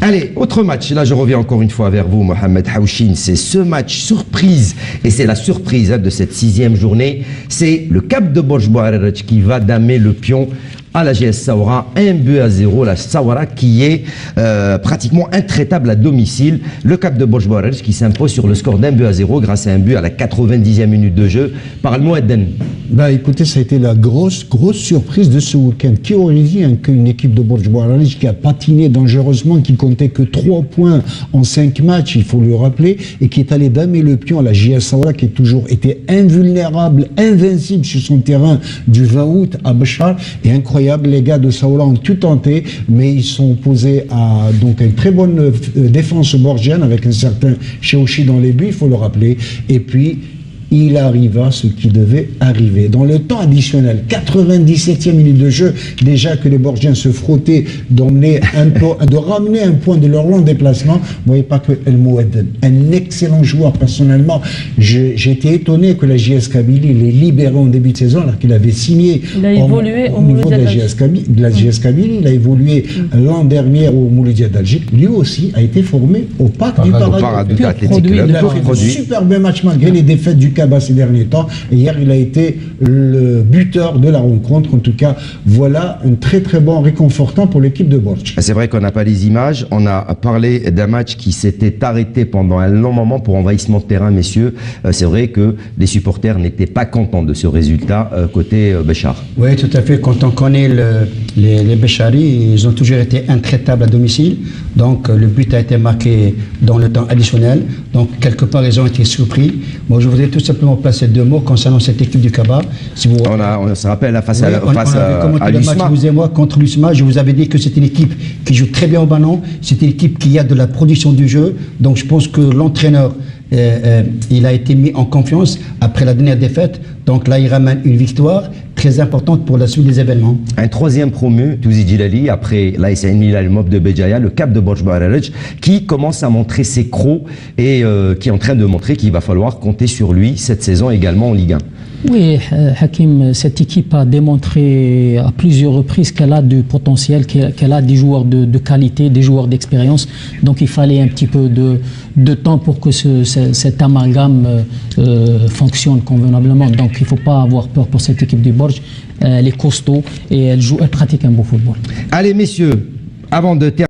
Allez, autre match. Là, je reviens encore une fois vers vous, Mohamed Haouchine. C'est ce match surprise, et c'est la surprise de cette 6e journée. C'est le Cap de Borj Bouarerech qui va damer le pion à la GS Saoura, 1-0, la Saoura qui est pratiquement intraitable à domicile. Le Cap de Borj Bouarerech qui s'impose sur le score d'1-0 grâce à un but à la 90e minute de jeu par le Mouadden. Bah écoutez, ça a été la grosse surprise de ce week-end. Qui aurait dit qu'une équipe de Borj Bouarerech qui a patiné dangereusement, qui comptait que 3 points en 5 matchs, il faut le rappeler, et qui est allé damer le pion à la JS Saoura, qui a toujours été invulnérable, invincible sur son terrain du 20 août à Béchar, et incroyable. Les gars de Saoura ont tout tenté, mais ils sont opposés à donc une très bonne défense borgienne avec un certain Cheouchi dans les buts, il faut le rappeler. Et puis il arriva ce qui devait arriver. Dans le temps additionnel, 97e minute de jeu, déjà que les Borgiens se frottaient de ramener un point de leur long déplacement. Vous ne voyez pas que El Mouadden, un excellent joueur personnellement. J'ai été étonné que la JS Kabylie l'ait libéré en début de saison alors qu'il avait signé au niveau de la JS Kabylie. Il a évolué l'an dernier au Mouloudia d'Alger. Lui aussi a été formé au Parc du Paradou. Il a fait de superbes matchs malgré les défaites du Kaba ces derniers temps. Et hier, il a été le buteur de la rencontre. En tout cas, voilà un très bon réconfortant pour l'équipe de Borj. C'est vrai qu'on n'a pas les images. On a parlé d'un match qui s'était arrêté pendant un long moment pour envahissement de terrain, messieurs. C'est vrai que les supporters n'étaient pas contents de ce résultat côté Béchar. Oui, tout à fait. Quand on connaît les Bécharis, ils ont toujours été intraitables à domicile. Donc, le but a été marqué dans le temps additionnel. Donc, quelque part, ils ont été surpris. Moi, je voudrais tout simplement placer 2 mots concernant cette équipe du Kaba. Si vous... on se rappelle face à l'USMA. Vous et moi contre l'USMA, je vous avais dit que c'était une équipe qui joue très bien au ballon, c'est une équipe qui a de la production du jeu. Donc je pense que l'entraîneur, il a été mis en confiance après la dernière défaite. Donc là, il ramène une victoire très importante pour la suite des événements. Un 3e promu, Touzi Djilali, après l'ASN Milal Mob de Béjaïa, le Cap de Borj Bouarerech, qui commence à montrer ses crocs et qui est en train de montrer qu'il va falloir compter sur lui cette saison également en Ligue 1. Oui, Hakim, cette équipe a démontré à plusieurs reprises qu'elle a du potentiel, qu'elle a des joueurs de qualité, des joueurs d'expérience. Donc il fallait un petit peu de temps pour que cet amalgame fonctionne convenablement. Donc il ne faut pas avoir peur pour cette équipe du Borj. Elle est costaud et elle pratique un beau football. Allez messieurs, avant de terminer.